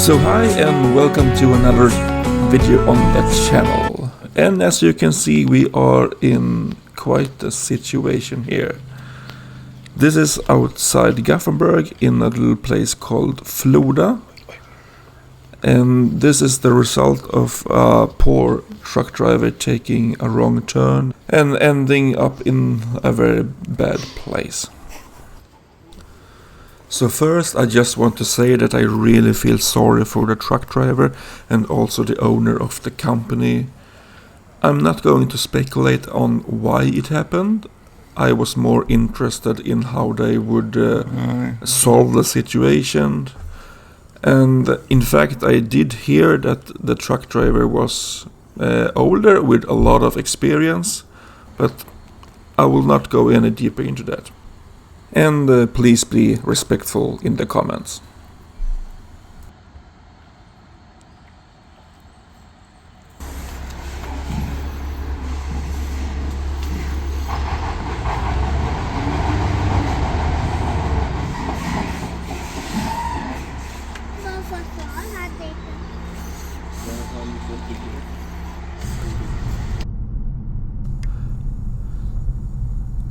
So hi and welcome to another video on the channel. And as you can see, we are in quite a situation here. This is outside Gothenburg in a little place called Floda. And this is the result of a poor truck driver taking a wrong turn and ending up in a very bad place. So first, I just want to say that I really feel sorry for the truck driver and also the owner of the company. I'm not going to speculate on why it happened. I was more interested in how they would solve the situation. And in fact, I did hear that the truck driver was older with a lot of experience, but I will not go any deeper into that. And please be respectful in the comments.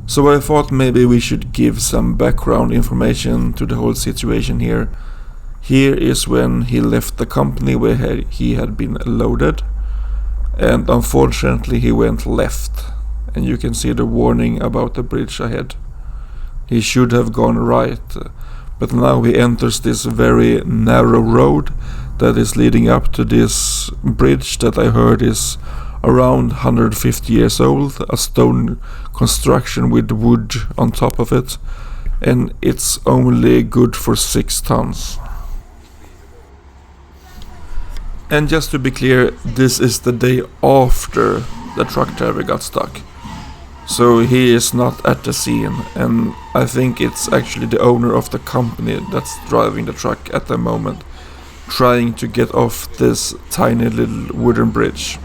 So I thought maybe we should give some background information to the whole situation here. Here is when he left the company where he had been loaded, and unfortunately he went left, and you can see the warning about the bridge ahead. He should have gone right, but now he enters this very narrow road that is leading up to this bridge that I heard is around 150 years old, a stone construction with wood on top of it, and it's only good for 6 tons. And just to be clear, this is the day after the truck driver got stuck. So he is not at the scene, and I think it's actually the owner of the company that's driving the truck at the moment, trying to get off this tiny little wooden bridge.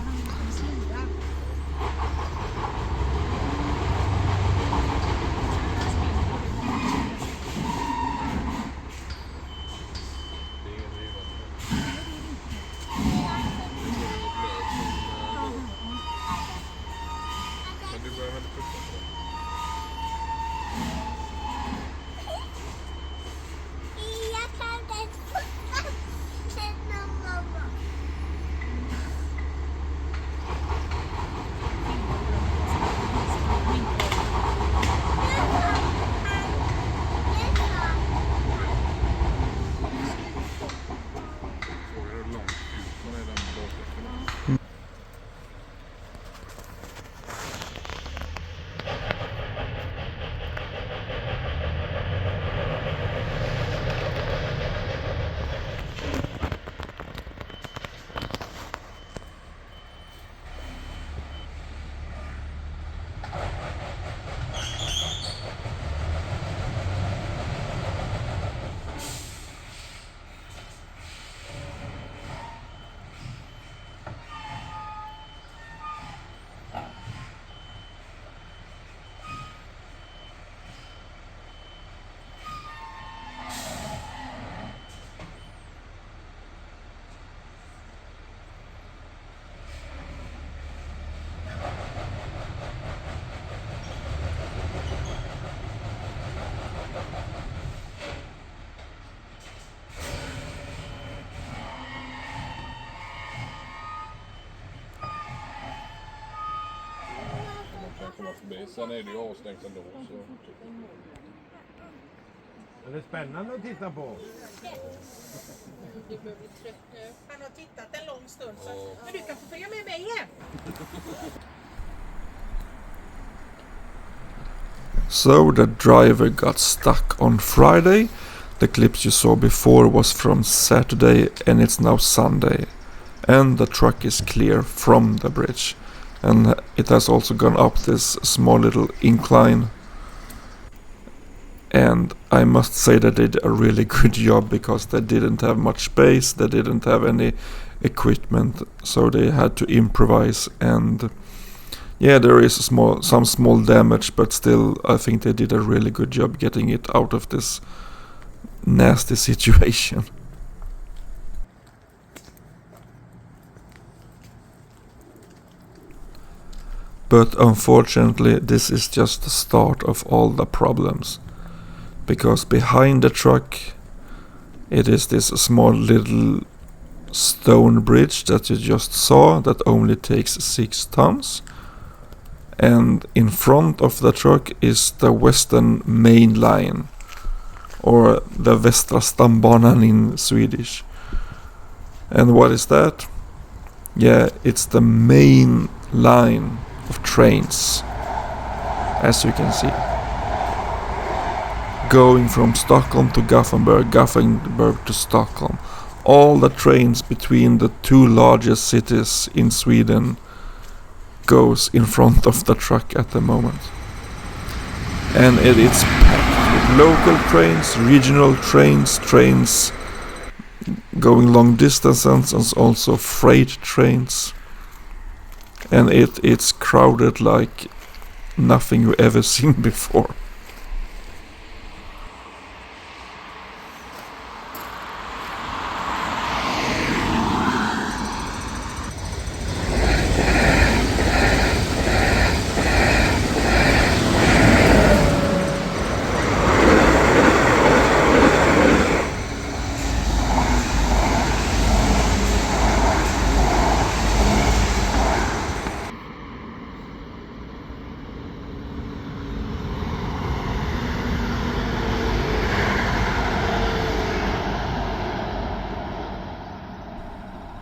Sen är det ju avstängt ändå. Så. Det är spännande att titta på. Du börjar bli trött nu. Han har tittat en lång stund. Så. Men du kan få följa med mig hem. So the driver got stuck on Friday. The clips you saw before was from Saturday, and it's now Sunday. And the truck is clear from the bridge. And it has also gone up this small little incline. And I must say that they did a really good job, because they didn't have much space, they didn't have any equipment, so they had to improvise. And yeah, there is some small damage, but still I think they did a really good job getting it out of this nasty situation. But unfortunately, this is just the start of all the problems. Because behind the truck, it is this small little stone bridge that you just saw that only takes 6 tons. And in front of the truck is the Western Main Line, or the Västra stambanan in Swedish. And what is that? Yeah, it's the main line of trains, as you can see. Going from Stockholm to Gothenburg, Gothenburg to Stockholm. All the trains between the 2 largest cities in Sweden goes in front of the truck at the moment. And it's packed with local trains, regional trains, trains going long distances, and also freight trains. And it's crowded like nothing you've ever seen before.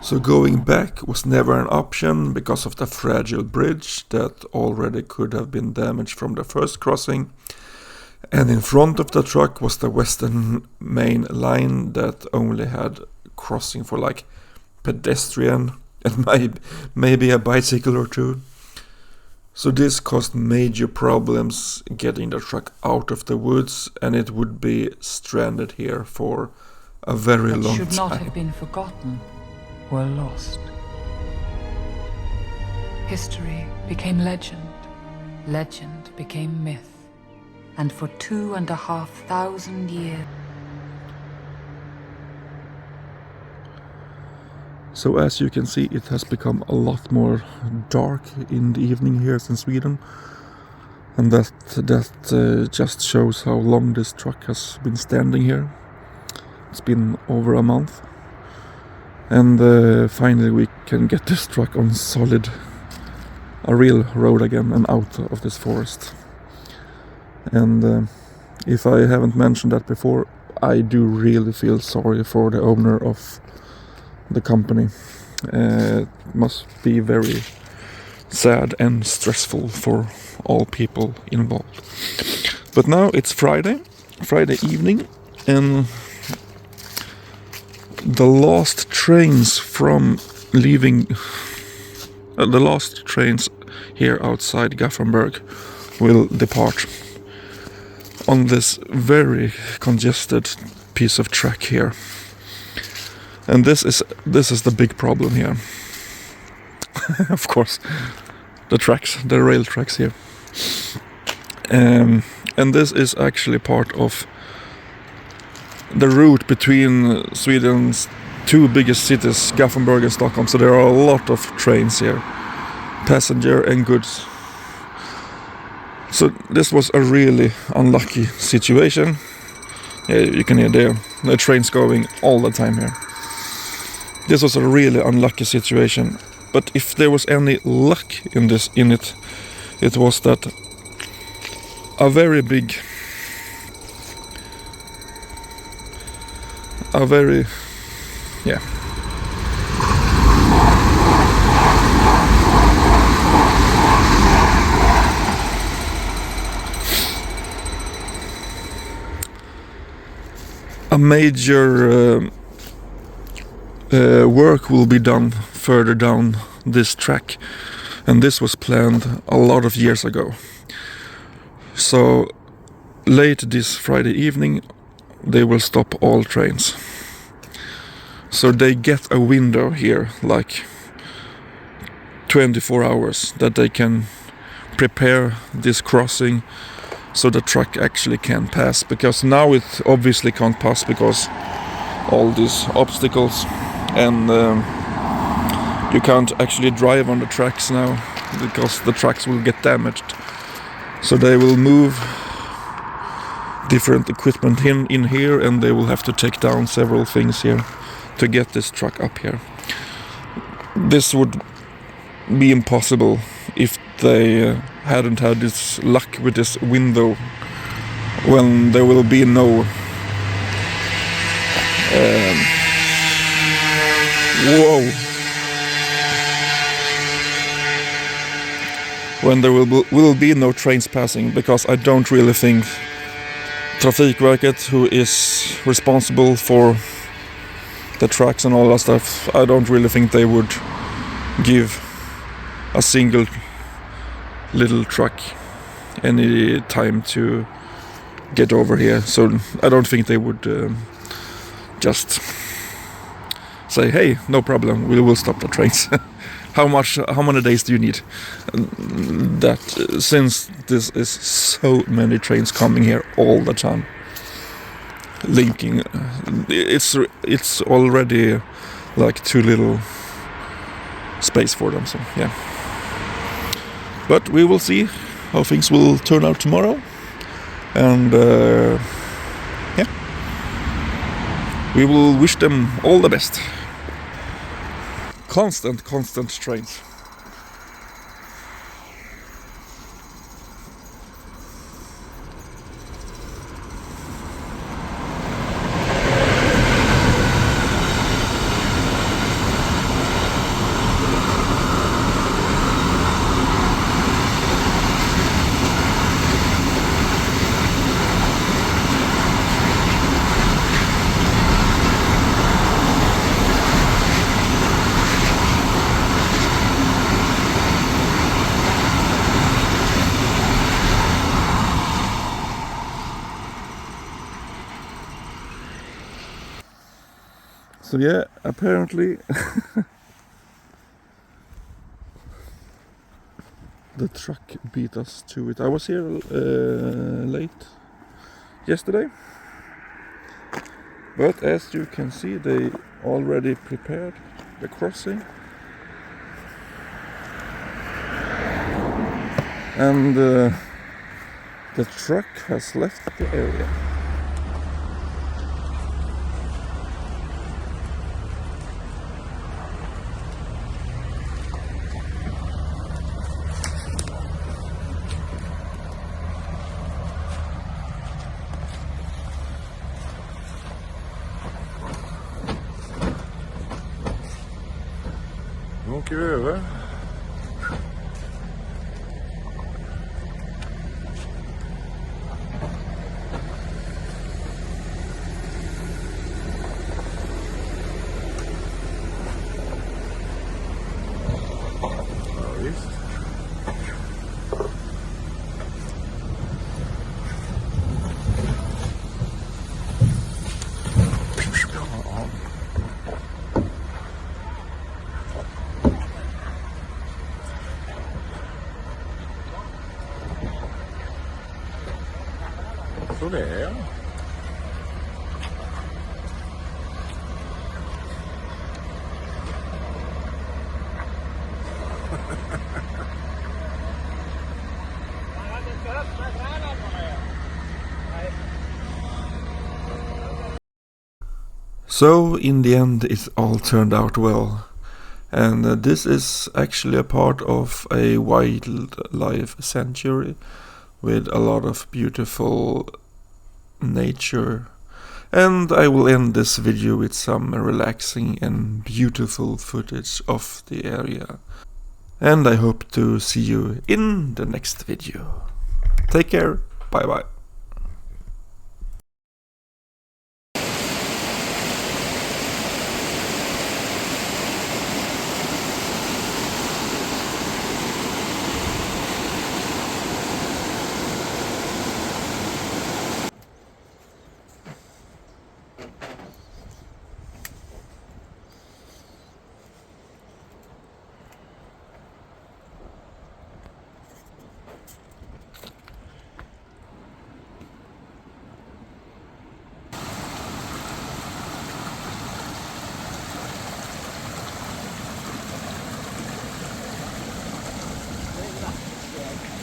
So going back was never an option because of the fragile bridge that already could have been damaged from the first crossing. And in front of the truck was the Western Main Line that only had crossing for like pedestrian and maybe a bicycle or two. So this caused major problems getting the truck out of the woods, and it would be stranded here for a very long time. Should not have been forgotten. Were lost. History became legend, legend became myth, and for 2,500 years. So as you can see, it has become a lot more dark in the evening here in Sweden, and that just shows how long this truck has been standing here. It's been over a month. And finally we can get this truck on a real road again and out of this forest. And if I haven't mentioned that before, I do really feel sorry for the owner of the company. It must be very sad and stressful for all people involved. But now it's Friday evening, and the last trains from leaving, the last trains here outside Gothenburg will depart on this very congested piece of track here. And this is the big problem here. Of course, the rail tracks here. And this is actually part of the route between Sweden's 2 biggest cities, Gothenburg and Stockholm. So there are a lot of trains here, passenger and goods. So this was a really unlucky situation. Yeah, you can hear the trains going all the time here. This was a really unlucky situation. But if there was any luck in it was that a very a major work will be done further down this track, and this was planned a lot of years ago. So late this Friday evening they will stop all trains. So they get a window here, like 24 hours, that they can prepare this crossing so the truck actually can pass, because now it obviously can't pass because all these obstacles, and you can't actually drive on the tracks now because the tracks will get damaged. So they will move different equipment in here, and they will have to take down several things here to get this truck up here. This would be impossible if they hadn't had this luck with this window, when there will be no whoa. When there will be no trains passing, because I don't really think Trafikverket, who is responsible for the tracks and all that stuff, I don't really think they would give a single little truck any time to get over here. So I don't think they would just say, hey, no problem, we will stop the trains. How many days do you need? That since this is so many trains coming here all the time, linking, it's already like too little space for them. So yeah, but we will see how things will turn out tomorrow, and yeah, we will wish them all the best. Constant trains. So yeah, apparently the truck beat us to it. I was here late yesterday, but as you can see, they already prepared the crossing, and the truck has left the area. Nu åker vi över. Ja, visst. Så det är. So in the end it all turned out well, and this is actually a part of a wildlife sanctuary with a lot of beautiful nature, and I will end this video with some relaxing and beautiful footage of the area, and I hope to see you in the next video. Take care, bye bye.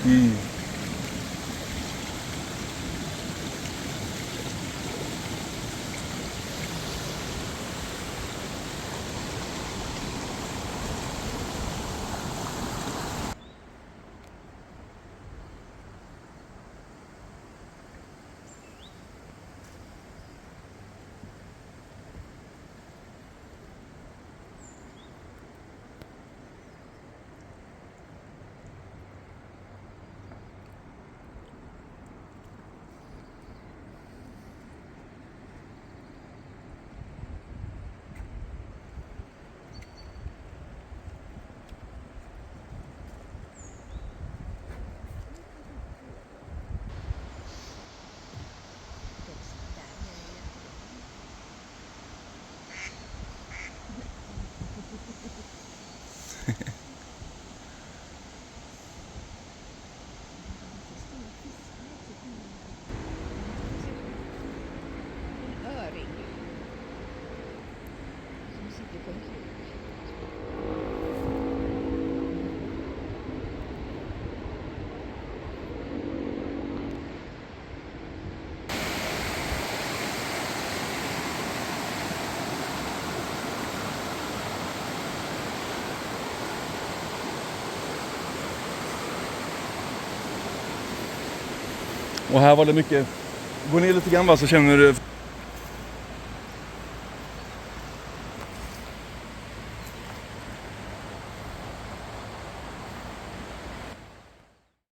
Öring. Som sitter på en krok. Och här var det mycket, gå ner lite grann va, så känner du